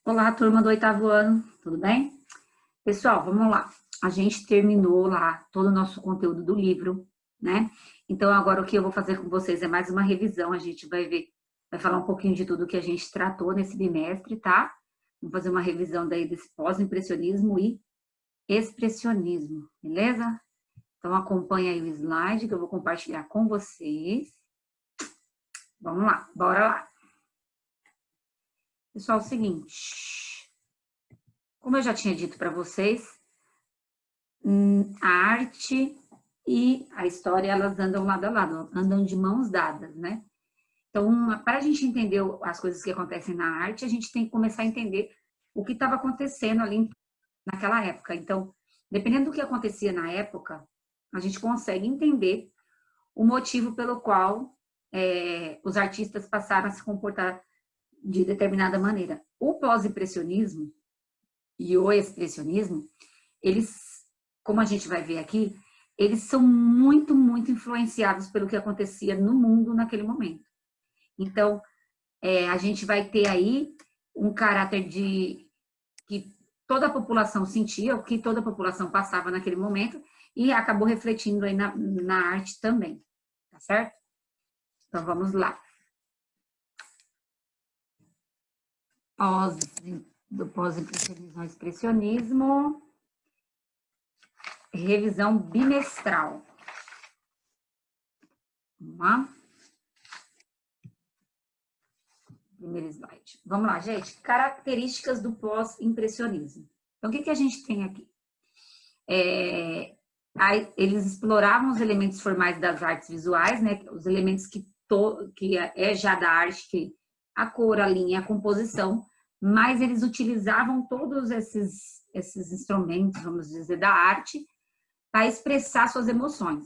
Olá, turma do oitavo ano, tudo bem? Pessoal, vamos lá. A gente terminou lá todo o nosso conteúdo do livro, né? Então, agora o que eu vou fazer com vocês é mais uma revisão. A gente vai ver, vai falar um pouquinho de tudo que a gente tratou nesse bimestre, tá? Vamos fazer uma revisão daí desse pós-impressionismo e expressionismo, beleza? Então, acompanha aí o slide que eu vou compartilhar com vocês. Vamos lá, bora lá. Pessoal, é o seguinte, como eu já tinha dito para vocês, a arte e a história, elas andam lado a lado, andam de mãos dadas, né? Então, para a gente entender as coisas que acontecem na arte, a gente tem que começar a entender o que estava acontecendo ali naquela época. Então, dependendo do que acontecia na época, a gente consegue entender o motivo pelo qual os artistas passaram a se comportar de determinada maneira. O pós-impressionismo e o expressionismo, eles, como a gente vai ver aqui, eles são muito, muito influenciados pelo que acontecia no mundo naquele momento. Então, a gente vai ter aí um caráter de que toda a população sentia, o que toda a população passava naquele momento, e acabou refletindo aí na arte também, tá certo? Então, vamos lá. Do pós-impressionismo ao expressionismo, revisão bimestral. Vamos lá. Primeiro slide. Vamos lá, gente. Características do pós-impressionismo. Então, o que a gente tem aqui? Eles exploravam os elementos formais das artes visuais, né? Os elementos que é já da arte, que a cor, a linha, a composição, mas eles utilizavam todos esses instrumentos, vamos dizer, da arte, para expressar suas emoções.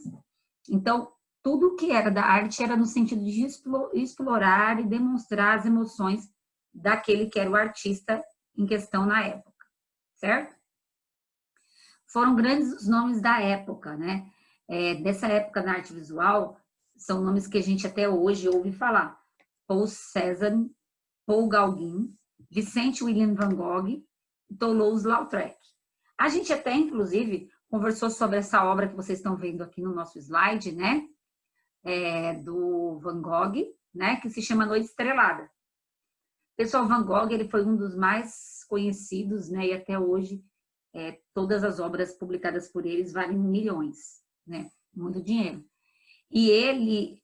Então, tudo que era da arte era no sentido de explorar e demonstrar as emoções daquele que era o artista em questão na época, certo? Foram grandes os nomes da época, né? Dessa época na arte visual, são nomes que a gente até hoje ouve falar. Paul Cézanne, Paul Gauguin, Vicente William Van Gogh e Toulouse-Lautrec. A gente até, inclusive, conversou sobre essa obra que vocês estão vendo aqui no nosso slide, né? Do Van Gogh, né? Que se chama Noite Estrelada. Pessoal, Van Gogh, ele foi um dos mais conhecidos, né? E até hoje, todas as obras publicadas por eles valem milhões, né? Muito dinheiro. E ele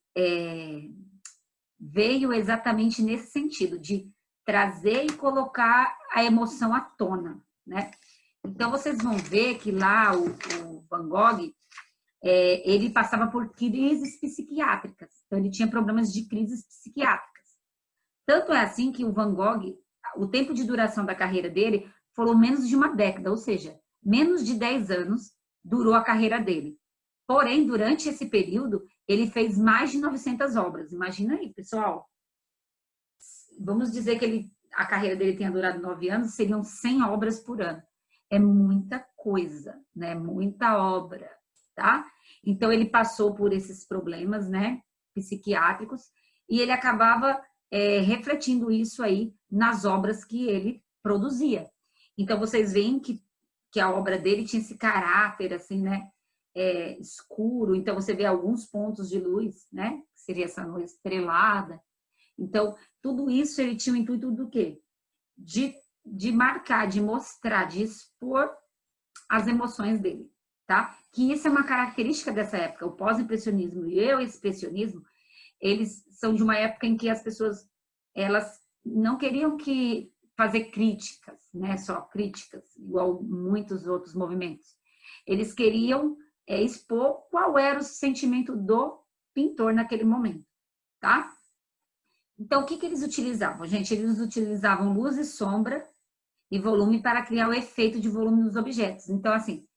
veio exatamente nesse sentido, de trazer e colocar a emoção à tona, né? Então, vocês vão ver que lá o Van Gogh, ele passava por crises psiquiátricas. Então, ele tinha problemas de crises psiquiátricas. Tanto é assim que o Van Gogh, o tempo de duração da carreira dele foram menos de uma década, ou seja, menos de 10 anos durou a carreira dele. Porém, durante esse período, ele fez mais de 900 obras. Imagina aí, pessoal. Vamos dizer que a carreira dele tenha durado 9 anos, seriam 100 obras por ano. É muita coisa, né? Muita obra, tá? Então, ele passou por esses problemas, né? Psiquiátricos, e ele acabava refletindo isso aí nas obras que ele produzia. Então, vocês veem que a obra dele tinha esse caráter, assim, né? Escuro. Então, você vê alguns pontos de luz, né? Que seria essa noite estrelada. Então, tudo isso ele tinha o intuito do quê? De marcar, de mostrar, de expor as emoções dele, tá? Que isso é uma característica dessa época. O pós-impressionismo e o expressionismo, eles são de uma época em que as pessoas, elas não queriam fazer críticas, né? Só críticas, igual muitos outros movimentos. Eles queriam expor qual era o sentimento do pintor naquele momento, tá? Então, o que eles utilizavam? Gente, eles utilizavam luz e sombra e volume para criar o efeito de volume nos objetos. Então, assim,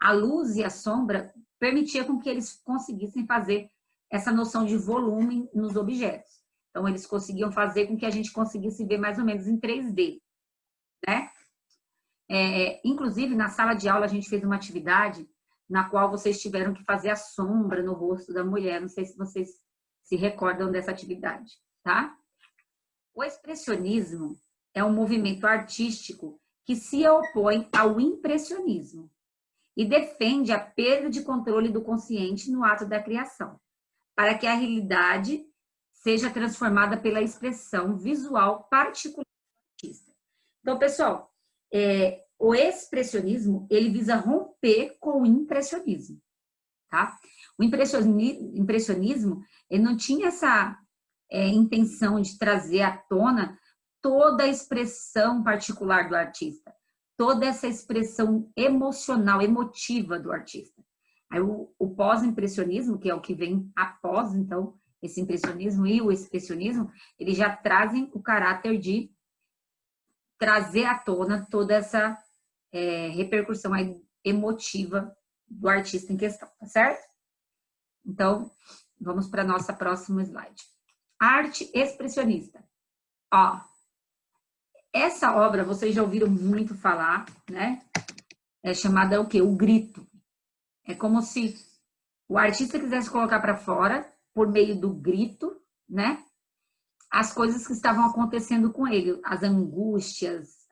a luz e a sombra permitia com que eles conseguissem fazer essa noção de volume nos objetos. Então, eles conseguiam fazer com que a gente conseguisse ver mais ou menos em 3D, né? Inclusive, na sala de aula, a gente fez uma atividade na qual vocês tiveram que fazer a sombra no rosto da mulher. Não sei se vocês se recordam dessa atividade, tá? O expressionismo é um movimento artístico que se opõe ao impressionismo e defende a perda de controle do consciente no ato da criação, para que a realidade seja transformada pela expressão visual particular do artista. Então, pessoal, o expressionismo, ele visa romper com o impressionismo, tá? O impressionismo, ele não tinha essa intenção de trazer à tona toda a expressão particular do artista, toda essa expressão emocional, emotiva do artista. Aí o pós-impressionismo, que é o que vem após, então, esse impressionismo e o expressionismo, eles já trazem o caráter de trazer à tona toda essa repercussão aí emotiva do artista em questão, tá certo? Então, vamos para a nossa próxima slide. Arte expressionista. Ó, essa obra vocês já ouviram muito falar, né? É chamada o quê? O grito. É como se o artista quisesse colocar para fora, por meio do grito, né? As coisas que estavam acontecendo com ele, as angústias,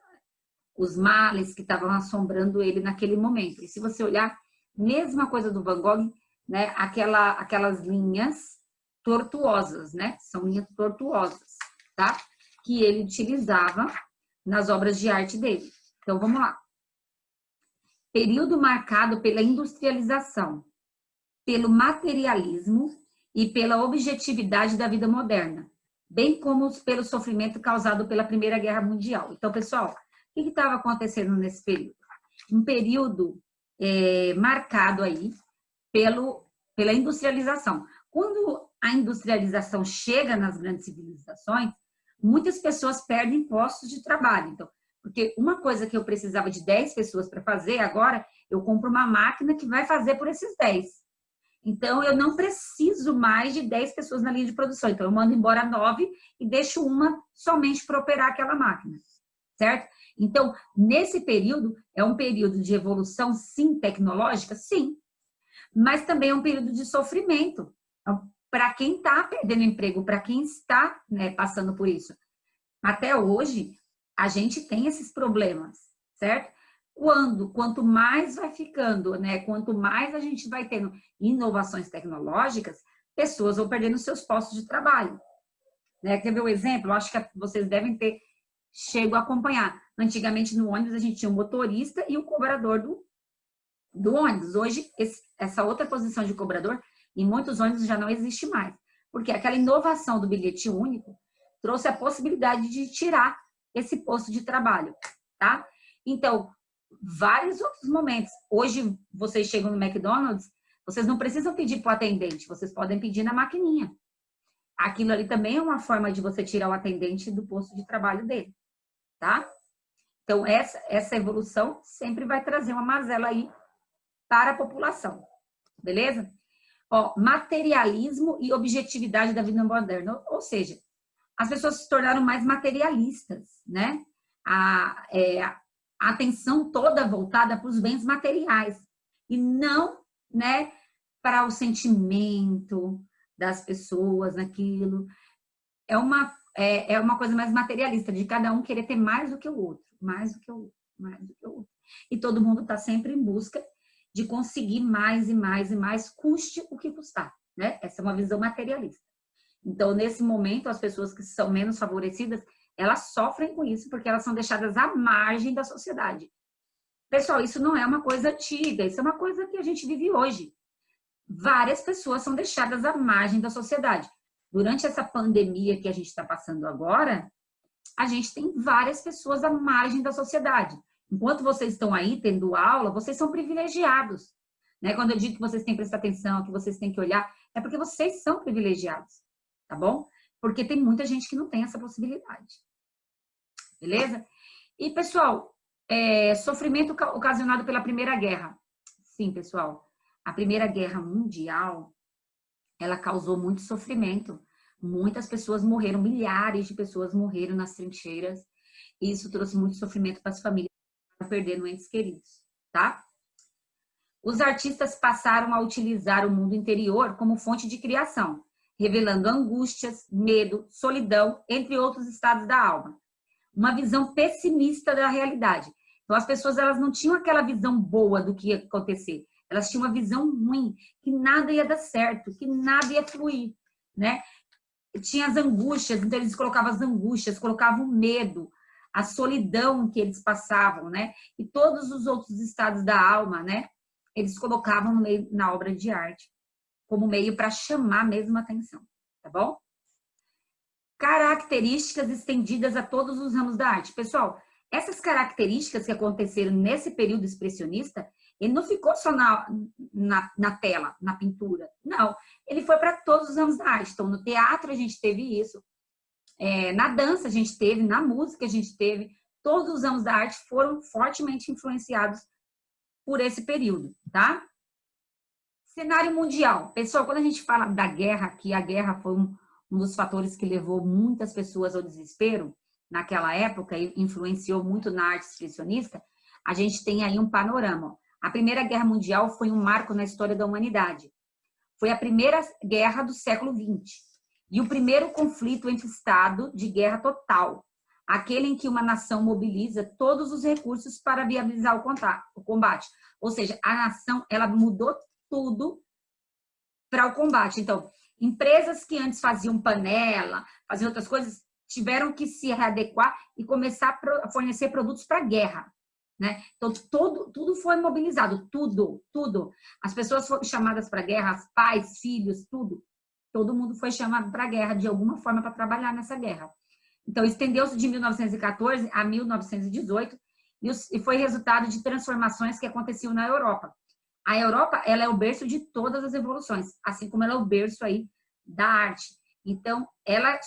os males que estavam assombrando ele naquele momento. E se você olhar, mesma coisa do Van Gogh, né? Aquelas linhas tortuosas, né? São linhas tortuosas, tá? Que ele utilizava nas obras de arte dele. Então, vamos lá. Período marcado pela industrialização, pelo materialismo e pela objetividade da vida moderna, bem como pelo sofrimento causado pela Primeira Guerra Mundial. Então, pessoal, o que estava acontecendo nesse período? Um período marcado aí pela industrialização. Quando a industrialização chega nas grandes civilizações, muitas pessoas perdem postos de trabalho. Então, porque uma coisa que eu precisava de 10 pessoas para fazer, agora eu compro uma máquina que vai fazer por esses 10. Então, eu não preciso mais de 10 pessoas na linha de produção. Então, eu mando embora 9 e deixo uma somente para operar aquela máquina, certo? Então, nesse período, é um período de evolução, sim, tecnológica, sim, mas também é um período de sofrimento. Então, para quem está perdendo emprego, para quem está, né, passando por isso. Até hoje, a gente tem esses problemas, certo? Quanto mais vai ficando, né? Quanto mais a gente vai tendo inovações tecnológicas, pessoas vão perdendo seus postos de trabalho. Né? Quer ver o exemplo? Eu acho que vocês devem ter chego a acompanhar. Antigamente, no ônibus, a gente tinha o motorista e o cobrador do ônibus. Hoje, essa outra posição de cobrador, em muitos ônibus já não existe mais. Porque aquela inovação do bilhete único trouxe a possibilidade de tirar esse posto de trabalho, tá? Então, vários outros momentos. Hoje, vocês chegam no McDonald's, vocês não precisam pedir para o atendente, vocês podem pedir na maquininha. Aquilo ali também é uma forma de você tirar o atendente do posto de trabalho dele, tá? Então, essa evolução sempre vai trazer uma mazela aí para a população, beleza? Ó, materialismo e objetividade da vida moderna, ou seja, as pessoas se tornaram mais materialistas, né? A atenção toda voltada para os bens materiais e não, né, para o sentimento das pessoas naquilo. É uma coisa mais materialista, de cada um querer ter mais do que o outro, mais do que o outro, mais do que o outro. E todo mundo está sempre em busca de conseguir mais e mais e mais, custe o que custar, né? Essa é uma visão materialista. Então, nesse momento, as pessoas que são menos favorecidas, elas sofrem com isso porque elas são deixadas à margem da sociedade. Pessoal, isso não é uma coisa antiga, isso é uma coisa que a gente vive hoje. Várias pessoas são deixadas à margem da sociedade. Durante essa pandemia que a gente está passando agora, a gente tem várias pessoas à margem da sociedade. Enquanto vocês estão aí tendo aula, vocês são privilegiados. Né? Quando eu digo que vocês têm que prestar atenção, que vocês têm que olhar, é porque vocês são privilegiados. Tá bom? Porque tem muita gente que não tem essa possibilidade. Beleza? E, pessoal, sofrimento ocasionado pela Primeira Guerra. Sim, pessoal. A Primeira Guerra Mundial, ela causou muito sofrimento. Muitas pessoas morreram, milhares de pessoas morreram nas trincheiras. E isso trouxe muito sofrimento para as famílias, perdendo entes queridos, tá? Os artistas passaram a utilizar o mundo interior como fonte de criação, revelando angústias, medo, solidão, entre outros estados da alma. uma visão pessimista da realidade. Então, as pessoas elas não tinham aquela visão boa do que ia acontecer. Elas tinham uma visão ruim, que nada ia dar certo, que nada ia fluir, né? Tinha as angústias, então eles colocavam as angústias, colocavam o medo, a solidão que eles passavam, né? E todos os outros estados da alma, né? Eles colocavam na obra de arte, como meio para chamar mesmo a atenção, tá bom? Características estendidas a todos os ramos da arte. Pessoal, essas características que aconteceram nesse período expressionista, ele não ficou só na tela, na pintura. Não, ele foi para todos os ramos da arte. Então, no teatro a gente teve isso, na dança a gente teve, na música a gente teve. Todos os ramos da arte foram fortemente influenciados por esse período, tá? Cenário mundial. Pessoal, quando a gente fala da guerra, que a guerra foi um dos fatores que levou muitas pessoas ao desespero naquela época e influenciou muito na arte expressionista, a gente tem aí um panorama. A Primeira Guerra Mundial foi um marco na história da humanidade. Foi a primeira guerra do século XX e o primeiro conflito entre estado de guerra total, aquele em que uma nação mobiliza todos os recursos para viabilizar o combate. Ou seja, a nação ela mudou tudo para o combate. Então, empresas que antes faziam panela, faziam outras coisas, tiveram que se readequar e começar a fornecer produtos para a guerra, né? Então, tudo foi mobilizado, tudo. As pessoas foram chamadas para a guerra, os pais, filhos, tudo. Todo mundo foi chamado para a guerra, de alguma forma, para trabalhar nessa guerra. Então, estendeu-se de 1914 a 1918 e foi resultado de transformações que aconteciam na Europa. A Europa, ela é o berço de todas as evoluções, assim como ela é o berço aí da arte. Então, ela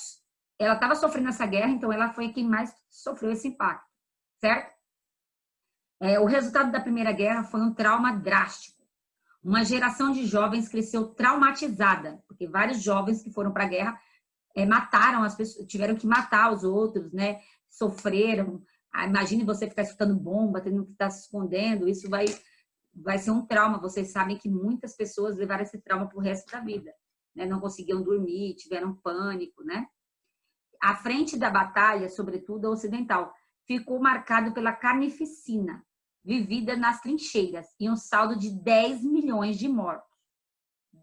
estava sofrendo essa guerra, então ela foi quem mais sofreu esse impacto, certo? O resultado da Primeira Guerra foi um trauma drástico. Uma geração de jovens cresceu traumatizada, porque vários jovens que foram para a guerra mataram as pessoas, tiveram que matar os outros, né? Sofreram. Imagine você ficar escutando bomba, tendo que estar se escondendo, isso vai ser um trauma. Vocês sabem que muitas pessoas levaram esse trauma para o resto da vida, né? Não conseguiam dormir, tiveram pânico, né? A frente da batalha, sobretudo a ocidental, ficou marcado pela carnificina vivida nas trincheiras e um saldo de 10 milhões de mortos.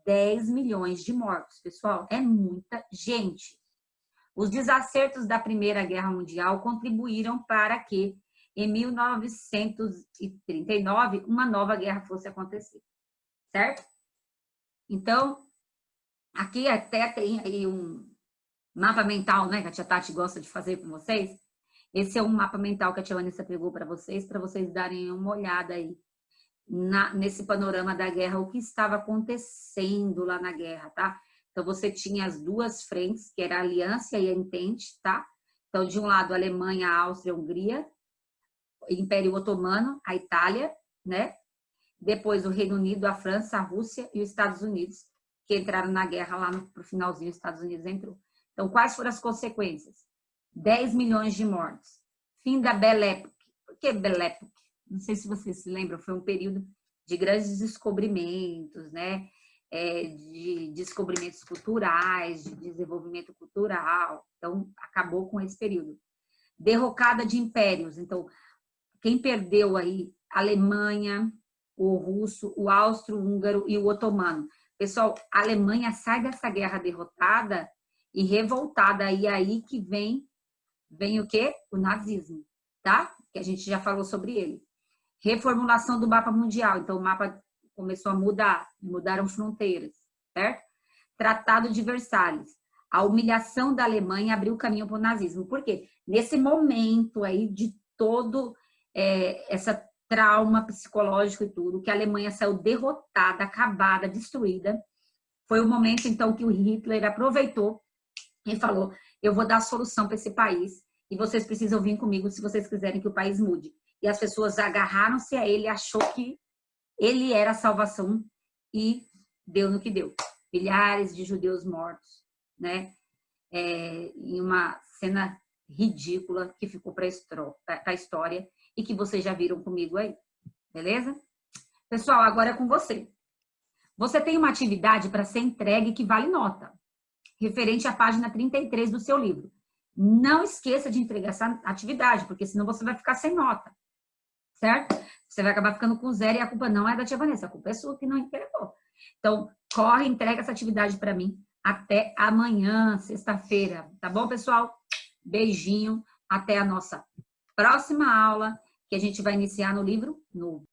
10 milhões de mortos, pessoal, é muita gente. Os desacertos da Primeira Guerra Mundial contribuíram para que, em 1939, uma nova guerra fosse acontecer, certo? Então, aqui até tem aí um mapa mental, né, que a tia Tati gosta de fazer com vocês. Esse é um mapa mental que a tia Vanessa pegou para vocês darem uma olhada aí nesse panorama da guerra, o que estava acontecendo lá na guerra, tá? Então, você tinha as duas frentes, que era a Aliança e a Entente, tá? Então, de um lado, a Alemanha, a Áustria, a Hungria, o Império Otomano, a Itália, né? Depois, o Reino Unido, a França, a Rússia e os Estados Unidos, que entraram na guerra lá no finalzinho, os Estados Unidos entrou. Então, quais foram as consequências? 10 milhões de mortos. Fim da Belle Époque. Por que Belle Époque? Não sei se vocês se lembram, foi um período de grandes descobrimentos, né? De descobrimentos culturais, de desenvolvimento cultural. Então, acabou com esse período. Derrocada de impérios. Então, quem perdeu aí? A Alemanha, o russo, o austro-húngaro e o otomano. Pessoal, a Alemanha sai dessa guerra derrotada e revoltada. E aí que vem o quê? O nazismo, tá? Que a gente já falou sobre ele. Reformulação do mapa mundial. Então, o mapa começou a mudar, mudaram fronteiras, certo? Tratado de Versalhes. A humilhação da Alemanha abriu o caminho para o nazismo. Por quê? Nesse momento aí de todo essa trauma psicológico e tudo, que a Alemanha saiu derrotada, acabada, destruída, foi o momento, então, que o Hitler aproveitou e falou, eu vou dar a solução para esse país e vocês precisam vir comigo se vocês quiserem que o país mude. E as pessoas agarraram-se a ele, achou que ele era a salvação e deu no que deu. Milhares de judeus mortos, né? Em uma cena ridícula que ficou para a história e que vocês já viram comigo aí, beleza? Pessoal, agora é com você. Você tem uma atividade para ser entregue que vale nota, referente à página 33 do seu livro. não esqueça de entregar essa atividade, porque senão você vai ficar sem nota, certo? Você vai acabar ficando com 0 e a culpa não é da tia Vanessa, a culpa é sua que não entregou. Então, corre, entrega essa atividade para mim até amanhã, sexta-feira, tá bom, pessoal? Beijinho, até a nossa próxima aula, que a gente vai iniciar no livro novo.